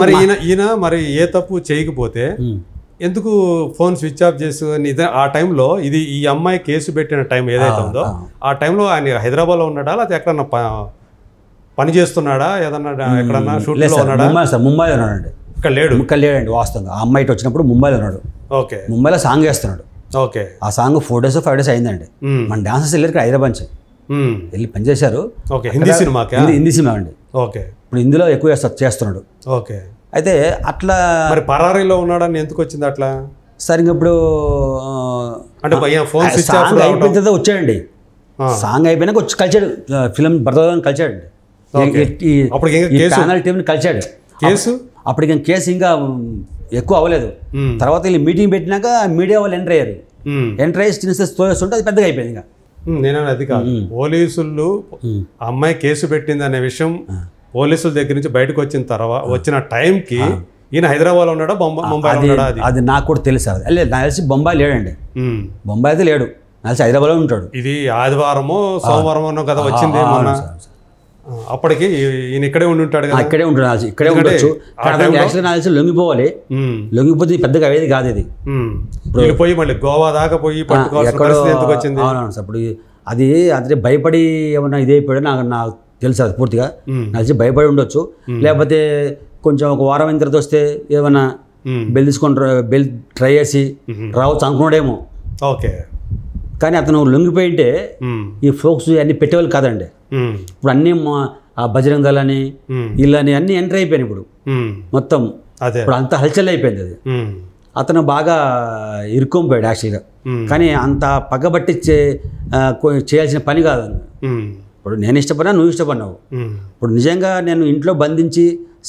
మరి ఈయన మరి ఏ తప్పు చేయకపోతే ఎందుకు ఫోన్ స్విచ్ ఆఫ్ చేసుకుని ఆ టైంలో ఈ అమ్మాయి కేసు పెట్టిన టైం ఏదైతే ఉందో ఆ టైంలో ఆయన హైదరాబాద్లో ఉన్నాడా లేకపోతే ఎక్కడన్నా పని చేస్తున్నాడా ఏదన్నా ఎక్కడన్నా షూట్లో ఉన్నాడా? ముంబైలో ఉన్నాడండి. ఇక్కడ లేడండి వాస్తవంగా. ఆ అమ్మాయి వచ్చినప్పుడు ముంబైలో ఉన్నాడు. ఓకే. ముంబైలో సాంగ్ చేస్తున్నాడు. ఓకే. ఆ సాంగ్ 4 days 5 days అయిందండి. మన డాన్సర్స్ వెళ్ళారు ఇక్కడ హైదరాబాద్ నుంచి వెళ్ళి పనిచేశారు. హిందీ సినిమా అండి. ఓకే. ఇప్పుడు హిందీలో ఎక్కువ చేస్తున్నాడు. ఓకే. అయితే అట్లా మరి పరారీలో ఉన్నాడని ఎందుకు వచ్చింది అట్లా? సరే ఇప్పుడు అంటే ఫోన్ స్విచ్ ఆఫ్ అయిపోయిన తర్వాత వచ్చాడండి. సాంగ్ అయిపోయినాక వచ్చి కలిచాడు. ఫిల్మ్ భరతని కలిచాడండి. ఛానల్ టీంని కలిచాడు. కేసు అప్పటికి కేసు ఇంకా ఎక్కువ అవ్వలేదు. తర్వాత వీళ్ళు మీటింగ్ పెట్టినాక మీడియా వాళ్ళు ఎంటర్ అయ్యారు. ఎంటర్ అయ్యి తోస్తుంటే అది పెద్దగా అయిపోయింది. ఇంకా నేను అది కాదు, పోలీసులు అమ్మాయి కేసు పెట్టింది అనే విషయం పోలీసుల దగ్గర నుంచి బయటకు వచ్చిన టైంకి ఈయన హైదరాబాద్ లో ఉన్నాడా ముంబైలో ఉన్నాడా? అది నాకు కూడా తెలుసు. అది నాకు తెలిసి బొంబాయి లేడండి. బొంబాయి అయితే లేడు. నాకు తెలిసి హైదరాబాద్లో ఉంటాడు. ఇది ఆదివారమో సోమవారమో కదా వచ్చింది. అప్పటికి ఈయన ఇక్కడే ఉండి ఉంటాడు కదా. ఇక్కడే ఉంటాడు. ఇక్కడే ఉండొచ్చు. యాక్చువల్గా నాకు తెలిసి లొంగిపోవాలి. లొంగిపోతే పెద్దగా అవేది కాదు. ఇది పోయి మళ్ళీ గోవా దాకా పోయి ఎందుకు వచ్చింది? అప్పుడు అది అదే భయపడి ఏమన్నా ఇది అయిపోయాడు నాకు తెలుసు. అది పూర్తిగా నాకు భయపడి ఉండొచ్చు. లేకపోతే కొంచెం ఒక వారం అయిన తర్వాత వస్తే ఏమన్నా బెల్ బెల్ ట్రై చేసి రావచ్చు అనుకున్నాడేమో. ఓకే. కానీ అతను లొంగిపోయింటే ఈ ఫోక్స్ అన్ని పెట్టేవాళ్ళు కాదండి. ఇప్పుడు అన్నీ ఆ బజరంగ దళ్ అని వీళ్ళని అన్ని ఎంటర్ అయిపోయినాయి. ఇప్పుడు మొత్తం ఇప్పుడు అంత హల్చల్ అయిపోయింది. అది అతను బాగా ఇరుక్కోపోయాడు యాక్చువల్గా. కానీ అంత పగబట్టి చేయాల్సిన పని కాదు. ఇప్పుడు నేను ఇష్టపడినా నువ్వు ఇష్టపడినావు. ఇప్పుడు నిజంగా నేను ఇంట్లో బంధించి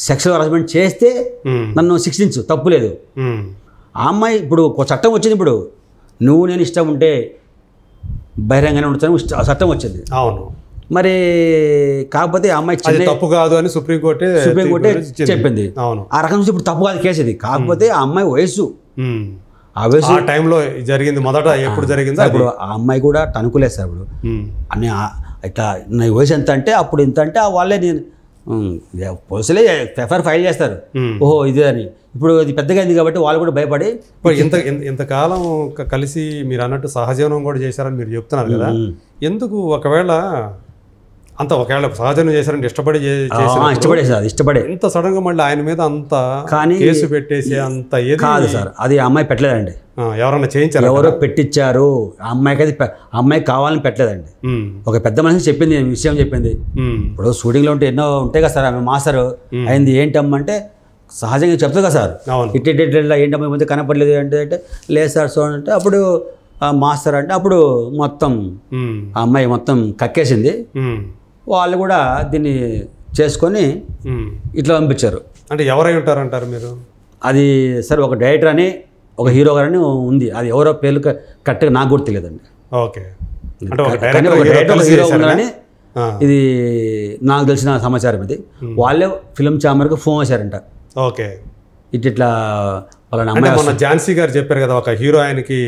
సెక్షువల్ హరాస్మెంట్ చేస్తే నన్ను శిక్షించు, తప్పు లేదు. ఆ అమ్మాయి ఇప్పుడు ఒక చట్టం వచ్చింది. ఇప్పుడు నువ్వు నేను ఇష్టం ఉంటే బహిరంగానే ఉంటాను చట్టం వచ్చింది. అవును. మరి కాకపోతే ఆ అమ్మాయి తప్పు కాదు అని సుప్రీంకోర్టే చెప్పింది. అవును. ఆ రకం నుంచి ఇప్పుడు తప్పు కాదు కేసు ఇది. కాకపోతే ఆ అమ్మాయి వయసు ఆ వయసు టైంలో జరిగింది. మొదట ఎప్పుడు జరిగింది? ఇప్పుడు ఆ అమ్మాయి కూడా టనుకులేదు సార్. ఇప్పుడు అని ఇట్లా నా వయసు ఎంత అంటే అప్పుడు ఎంత అంటే వాళ్ళే నేను పోలీసులే ఎఫ్ఐఆర్ ఫైల్ చేస్తారు. ఓహో ఇది అని. ఇప్పుడు అది పెద్దగా అయింది కాబట్టి వాళ్ళు కూడా భయపడి ఇంతకాలం కలిసి మీరు అన్నట్టు సహజీవనం కూడా చేశారని మీరు చెప్తున్నారు కదా. ఎందుకు ఒకవేళ సహజీవనం చేశారని ఇష్టపడే ఇంత సడన్ గా మళ్ళీ ఆయన మీద అంత కేసు పెట్టేసి అంత ఏది కాదు సార్. అది అమ్మాయి పెట్టలేదండి. ఎవరన్నా చేయించారు, ఎవరో పెట్టించారు. అమ్మాయి కావాలని పెట్టలేదండి. ఒక పెద్ద మనిషి చెప్పింది విషయం చెప్పింది. ఇప్పుడు షూటింగ్లో ఉంటే ఎన్నో ఉంటాయి కదా సార్. ఆమె మాస్టర్ అయింది ఏంటమ్మంటే సహజంగా చెప్తుంది కదా సార్. ఇట్లా ఏంటమ్మా ముందు కనపడలేదు అంటే లేదు సార్ సో అంటే అప్పుడు మాస్టర్ అంటే అప్పుడు మొత్తం ఆ అమ్మాయి మొత్తం కక్కేసింది. వాళ్ళు కూడా దీన్ని చేసుకొని ఇట్లా పంపించారు. అంటే ఎవరై ఉంటారంటారు మీరు? అది సార్ ఒక డైరెక్టర్ అని ఒక హీరో గారని ఉంది. అది ఎవరో పేర్లు కరెక్ట్గా నాకు కూడా తెలియదండి. ఓకే. కానీ ఒక డైరెక్టర్ హీరో ఉన్నారని ఇది నాకు తెలిసిన సమాచారం. ఇది వాళ్ళే ఫిల్మ్ ఛాంబర్కి ఫోన్ చేశారంట. ఓకే. ఇట్లా వాళ్ళ మన ఝాన్సీ గారు చెప్పారు కదా ఒక హీరో ఆయనకి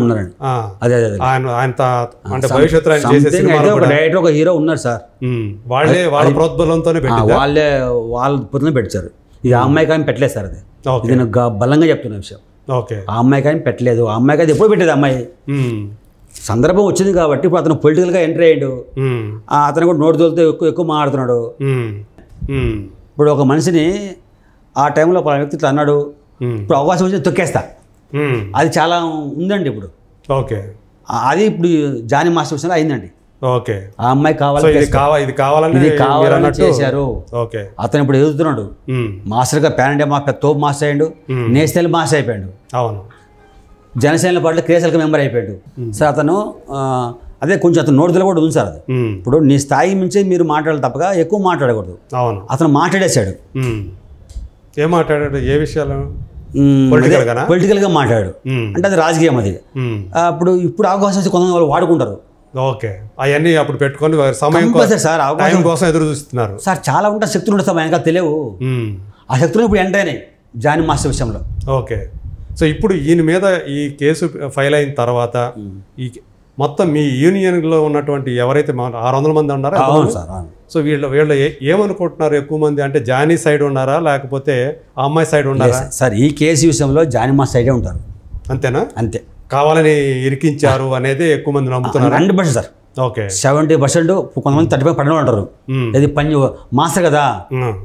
ఉన్నారండి. అదే ఒక డైరెక్టర్ ఒక హీరో ఉన్నారు సార్. వాళ్ళ ప్రోద్బలంతోనే వాళ్ళ పొద్దున పెట్టారు. ఇది ఆ అమ్మాయి కానీ పెట్టలేదు సార్. అది ఇది నేను బలంగా చెప్తున్న విషయం. ఓకే. ఆ అమ్మాయి కానీ పెట్టలేదు. ఆ అమ్మాయి కానీ ఎప్పుడు పెట్టేది. అమ్మాయి సందర్భం వచ్చింది కాబట్టి ఇప్పుడు అతను పొలిటికల్గా ఎంటర్ అయ్యాడు. అతను కూడా నోటి తోలితో ఎక్కువ మాట్లాడుతున్నాడు. ఇప్పుడు ఒక మనిషిని ఆ టైంలో పలానా వ్యక్తి ఇట్లా అన్నాడు, ఇప్పుడు అవకాశం వచ్చి తొక్కేస్తా, అది చాలా ఉందండి ఇప్పుడు. ఓకే. అది ఇప్పుడు జానీ మాస్టర్ విషయంలో అయిందండి. ఓకే. ఆ అమ్మాయి కావాలని చేశారు. అతను ఇప్పుడు ఎదుగుతున్నాడు. మాస్టర్గా ప్యాన్ ఇండియా పెద్ద తోపు మాస్టర్ అయ్యాడు. నేషనల్ మాస్టర్ అయిపోయాడు. అవును. జనసేన పార్టీలో క్రియాశీలక మెంబర్ అయిపోయాడు సార్. అతను అదే కొంచెం అతను నోటిదల కూడా ఉంది సార్. అది ఇప్పుడు నీ స్థాయి మించి మీరు మాట్లాడాలి తప్పగా ఎక్కువ మాట్లాడకూడదు. అవును. అతను మాట్లాడేశాడు. ఏం మాట్లాడాడు? ఏ విషయాలు? పొలిటికల్గా మాట్లాడాడు. అంటే అది రాజకీయం. అది ఇప్పుడు అవకాశం వచ్చి కొంతమంది వాళ్ళు వాడుకుంటారు. ఓకే. అవన్నీ అప్పుడు పెట్టుకొని సమయం కోసం ఎదురు చూస్తున్నారు సార్. చాలా ఉంటాయి శక్తులు ఉంటాయి సార్, వెనకాల తెలియవు. ఆ శక్తులు ఇప్పుడు ఎంటర్ అయినాయి జానీ మాస్టర్ విషయంలో. ఓకే. సో ఇప్పుడు ఈయన మీద ఈ కేసు ఫైల్ అయిన తర్వాత ఈ మొత్తం మీ యూనియన్లో ఉన్నటువంటి ఎవరైతే 600 మంది ఉన్నారో అవును సార్ అవును. సో వీళ్ళు ఏమనుకుంటున్నారు ఎక్కువ మంది అంటే జానీ సైడ్ ఉన్నారా లేకపోతే ఆ అమ్మాయి సైడ్ ఉన్నారా? సార్ ఈ కేసు విషయంలో జానీ మాస్టర్ సైడే ఉంటారు. అంతేనా? అంతే. కావాలని ఇరికించారు అనేది ఎక్కువ మంది నమ్ముతున్నారు. 100% సార్. ఓకే. 70% కొంతమంది 35 పడిన ఉంటారు. ఇది పని మాస్టర్ కదా,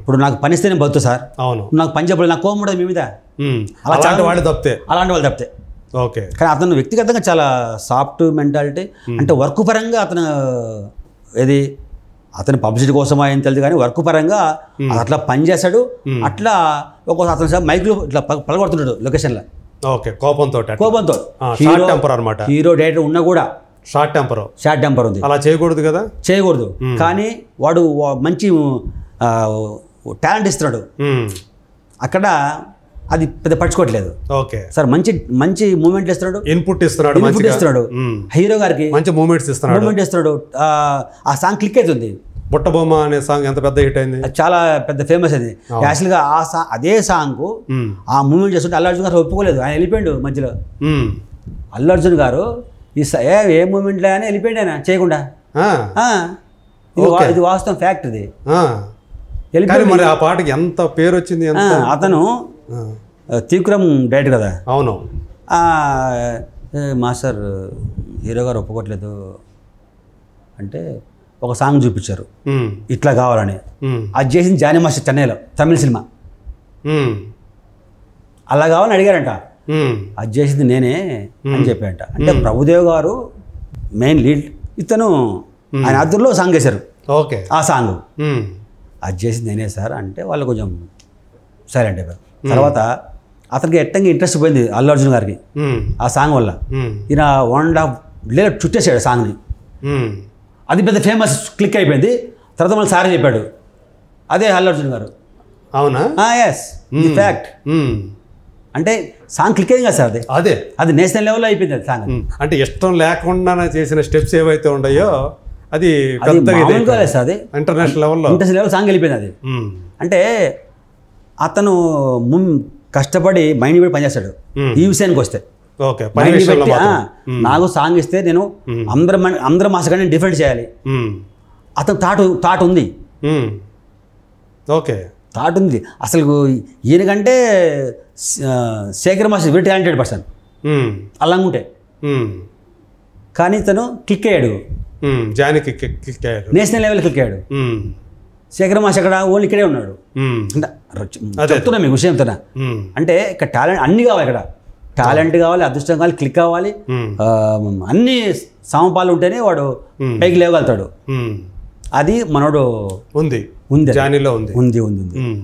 ఇప్పుడు నాకు పని ఇస్తే నేను బతుకు సార్. అవును. నాకు పని చెప్పలేదు, నాకు కోపం ఉండదు మీ మీద. అలాంటి వాళ్ళు తప్పితే ఓకే. కానీ అతను వ్యక్తిగతంగా చాలా సాఫ్ట్ మెంటాలిటీ. అంటే వర్క్ పరంగా అతను ఏది అతను పబ్లిసిటీ కోసం ఆయన తెలియదు కానీ వర్క్ పరంగా అట్లా పని చేశాడు. అట్లా ఒక్కోసారి అతను మైక్లో ఇట్లా పలగొడుతున్నాడు లొకేషన్లో. ఓకే. కోపంతో హీరో డైరెక్టర్ ఉన్నా కూడా షార్ట్ టెంపర్ ఉంది. అలా చేయకూడదు కదా, చేయకూడదు. కానీ వాడు మంచి టాలెంట్ ఇస్తున్నాడు అక్కడ, అది పెద్ద పట్టుకోవట్లేదు. Okay sir. మంచి మంచి మూమెంట్లు ఇస్తున్నాడు, ఇన్పుట్ ఇస్తున్నాడు హీరో గారికి, మంచి మూమెంట్ ఇస్తున్నాడు. ఆ సాంగ్ క్లిక్ అవుతుంది. బుట్టబొమ్మ అనే సాంగ్ ఎంత పెద్ద హిట్ అయింది, చాలా పెద్ద ఫేమస్ అది. యాక్చువల్గా అదే సాంగ్ ఆ మూమెంట్ చేస్తుంటే అల్లు అర్జున్ గారు ఒప్పుకోలేదు, ఆయన వెళ్ళిపోయాడు మధ్యలో. అల్లు అర్జున్ గారు ఏ మూమెంట్లో అని వెళ్ళిపోయాడు ఆయన చేయకుండా. ఇది వాస్తవం, ఫ్యాక్ట్ ఇది. మరి ఆ పాటకి ఎంత పేరు వచ్చింది. అతను త్రివిక్రమ్ డైరెక్టర్ కదా. అవును. మాస్టర్ హీరో గారు ఒప్పుకోవట్లేదు అంటే ఒక సాంగ్ చూపించారు ఇట్లా కావాలని. అది చేసింది జానీ మాస్టర్ చెన్నైలో, తమిళ సినిమా. అలా కావాలని అడిగారంట, అది చేసింది నేనే అని చెప్పారంట. అంటే ప్రభుదేవ్ గారు మెయిన్ లీడ్, ఇతను ఆయన ఆధ్వర్యంలో సాంగ్ వేశారు. ఓకే. ఆ సాంగ్ అది చేసింది నేనే సార్ అంటే వాళ్ళు కొంచెం సైలెంట్ అయిపోయారు. తర్వాత అతనికి ఎట్టంగా ఇంట్రెస్ట్ పోయింది అల్లు అర్జున్ గారికి ఆ సాంగ్ వల్ల. ఈయన 1.5 లేయర్ చుట్టేసాడు సాంగ్ని. అది పెద్ద ఫేమస్ క్లిక్ అయిపోయింది. తర్వాత మళ్ళీ సారీ చెప్పాడు, అదే అల్లు అర్జున్ గారు. అవునా? ఎస్, ఇది ఫ్యాక్ట్. అంటే సాంగ్ క్లిక్ అయింది కదా సార్, అది నేషనల్ లెవెల్లో అయిపోయింది అది సాంగ్. అంటే ఇష్టం లేకుండా చేసిన స్టెప్స్ ఏవైతే ఉన్నాయో అది ఇంటర్నేషనల్ లెవెల్ సాంగ్ వెళ్ళిపోయింది అది. అంటే అతను కష్టపడి మైండ్ పెట్టి పనిచేస్తాడు. ఈ విషయానికి వస్తే నాకు సాంగ్ ఇస్తే నేను అందరం మాసగా నేను డిఫరెంట్ చేయాలి. అతను థాట్ ఉంది. ఓకే. థాట్ ఉంది అసలు. ఈయనకంటే Shekhar master very talented person అలాగుంటే. కానీ తను క్లిక్ అయ్యాడు, నేషనల్ లెవెల్ క్లిక్ అయ్యాడు. శేఖర్ మాస్టర్ అక్కడ ఓన్లీ ఇక్కడే ఉన్నాడు. చెప్తున్నా మీకు విషయం తన. అంటే ఇక్కడ టాలెంట్ అన్ని కావాలి, ఇక్కడ టాలెంట్ కావాలి, అదృష్టం కావాలి, క్లిక్ కావాలి, అన్ని సమపాలు ఉంటేనే వాడు పైకి లేవగలుగుతాడు. అది మనోడు ఉంది,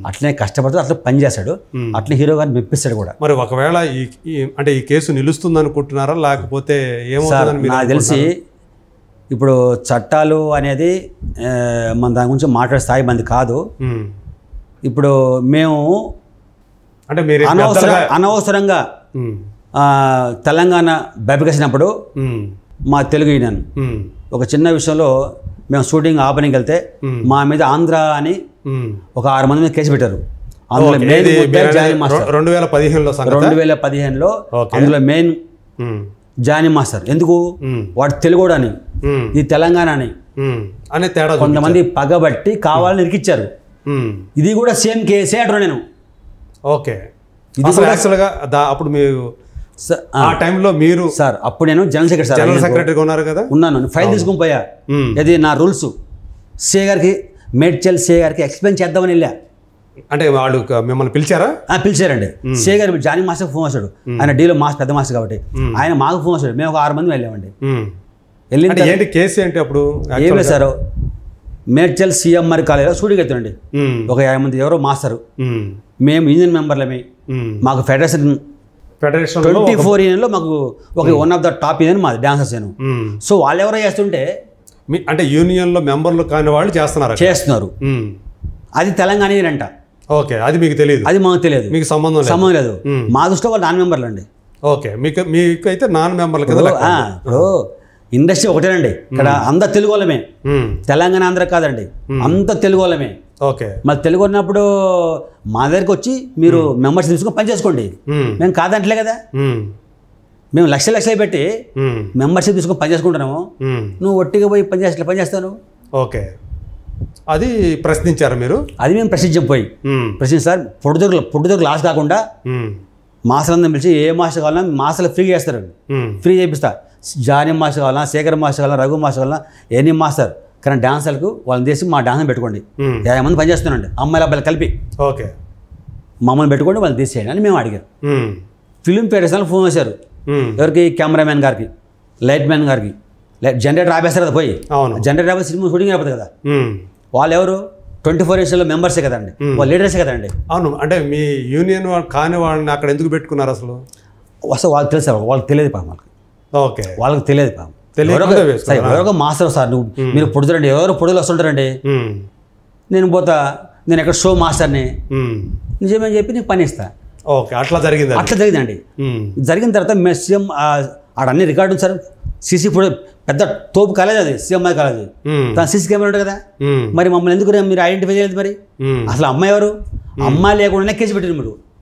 అట్లనే కష్టపడుతూ అట్లా పని చేస్తాడు, అట్లా హీరో గారిని మెప్పిస్తాడు కూడా. మరి ఒకవేళ అంటే ఈ కేసు నిలుస్తుంది అనుకుంటున్నారా లేకపోతే ఏమవుతుందని? నాకు తెలిసి ఇప్పుడు చట్టాలు అనేది మన దాని గురించి మాట్లాడే స్థాయి మంది కాదు. ఇప్పుడు మేము అంటే అనవసరంగా తెలంగాణ బయటకేసినప్పుడు మా తెలుగు యూనియన్ ఒక చిన్న విషయంలో మేము షూటింగ్ ఆపనికి వెళ్తే మా మీద ఆంధ్ర అని ఒక 6 మంది మీద కేసు పెట్టారు. అందులో మెయిన్ 2015లో అందులో మెయిన్ జానీ మాస్టర్. ఎందుకు? వాడు తెలుగు అని, ఇది తెలంగాణ అని కొంతమంది పగబట్టి కావాలని ఇరికిచ్చారు. ఇది కూడా సేమ్ కేసే అంటున్నా నేను. ఓకే. అప్పుడు మీరు ఆ టైంలో మీరు సార్, అప్పుడు నేను జనరల్ సెక్రటరీగా ఉన్నారు కదా, ఉన్నాను. ఫైల్ తీసుకుని పోయా, అది నా రూల్స్ సే గారికి, మేడ్చల్ సే గారికి ఎక్స్ప్లెయిన్ చేద్దామని వెళ్ళా. అంటే వాళ్ళు మిమ్మల్ని పిలిచారా? పిలిచారండి. సే గారు జానీ మాస్టర్ ఫోన్ వచ్చాడు, ఆయన డీలో పెద్ద మాస్టర్ కాబట్టి ఆయన మాకు ఫోన్ వచ్చాడు. మేము ఒక 6 మంది వెళ్ళామండి. ఏంటి కేసు ఏంటి అప్పుడు? ఏం లేదు సార్, మేడ్చల్ సిఎంఆర్ కాలేజీలో షూటింగ్ అవుతుందండి. ఒక 50 మంది ఎవరో మాస్టరు, మేము యూనియన్ మెంబర్లమే. మాకు ఫెడరేషన్ 24 యూనియన్లో మాకు ఒక one of the top union మాది డాన్సర్స్ నేను. సో వాళ్ళు ఎవరో చేస్తుంటే అంటే యూనియన్లో మెంబర్లు కాని వాళ్ళు చేస్తున్నారు. అది తెలంగాణ అంట. ఓకే. అది మీకు తెలియదు? అది మాకు తెలియదు, మీకు సంబంధం లేదు. మా దృష్టిలో వాళ్ళు నాన్ మెంబర్లు అండి. ఓకే. మీకు అయితే నాన్ మెంబర్లు కదా. ఇప్పుడు ఇండస్ట్రీ ఒకటేనండి, ఇక్కడ అంత తెలుగు వాళ్ళమే, తెలంగాణ ఆంధ్ర కాదండి, అంత తెలుగు వాళ్ళమే. ఓకే. మరి తెలుగు ఉన్నప్పుడు మా దగ్గరికి వచ్చి మీరు మెంబర్స్ తీసుకొని పని చేసుకోండి, మేము కాదంటలే కదా. మేము లక్షలు పెట్టి మెంబర్షిప్ తీసుకొని పని చేసుకుంటున్నాము, నువ్వు ఒట్టిగా పోయి పని చేస్తాను. ఓకే, అది ప్రశ్నించారు మీరు? అది మేము ప్రశ్నించాం, పోయి ప్రశ్నించి సార్ పొట్టుదొరకు లాస్ కాకుండా మాస్టర్లందరం పిలిచి ఏ మాస్టర్ కావాలన్నా మాస్టర్లు ఫ్రీగా చేస్తారండి, ఫ్రీ చేపిస్తా. జానీ మాస్టర్ కావాలన్నా, శేఖర్ మాస్టర్ కావాలన్నా, రఘు మాస్టర్ కావాలన్నా, ఎనీ మాస్టర్ కానీ డాన్సర్లకు వాళ్ళని చేసి మా డాన్స్ పెట్టుకోండి, 50 మంది పని చేస్తున్నాండి అమ్మాయిలు అబ్బాయిలు కలిపి. ఓకే, మమ్మల్ని పెట్టుకోండి, వాళ్ళు తీసేయండి అని మేము అడిగారు. ఫిలిం ఫెడరేషన్ ఫోన్ చేశారు, ఎవరికి? కెమెరామ్యాన్ గారికి, లైట్ మ్యాన్ గారికి. జనరేటర్ ఆపేస్తారు కదా, పోయి జనరేటర్ ఆపేసి సినిమా షూటింగ్ అయిపోతుంది కదా. వాళ్ళు ఎవరు? 24 ఇంచుల మెంబర్సే కదండి, వాళ్ళు లీడర్సే కదండి. అవును, అంటే మీ యూనియన్ కాని వాళ్ళని అక్కడ ఎందుకు పెట్టుకున్నారు అసలు? వాళ్ళకి తెలుసు, వాళ్ళకి తెలియదు పాపం, వాళ్ళకి. ఓకే, వాళ్ళకి తెలియదు పాపం. ఎవరో మాస్టర్ సార్, మీరు పొడుదురండి, ఎవరో పొడుగులు వస్తుంటారండి, నేను పోతా, నేను ఎక్కడ షో మాస్టర్ని నిజమని చెప్పి నేను పని ఇస్తా. ఓకే, అట్లా జరిగిందండి. జరిగిన తర్వాత మేము సీఎం ఆడ అన్ని రికార్డు ఉంది సార్, సీసీ ఫుటేజ్, పెద్ద తోపు కాలేజ్ అది, సీఎంఐ కాలేజ్, దాని సీసీ కెమెరా ఉంటుంది కదా. మరి మమ్మల్ని ఎందుకు మీరు ఐడెంటిఫై చేయలేదు? మరి అసలు అమ్మాయి ఎవరు? అమ్మాయి లేకుండా కేసు పెట్టారు మీరు.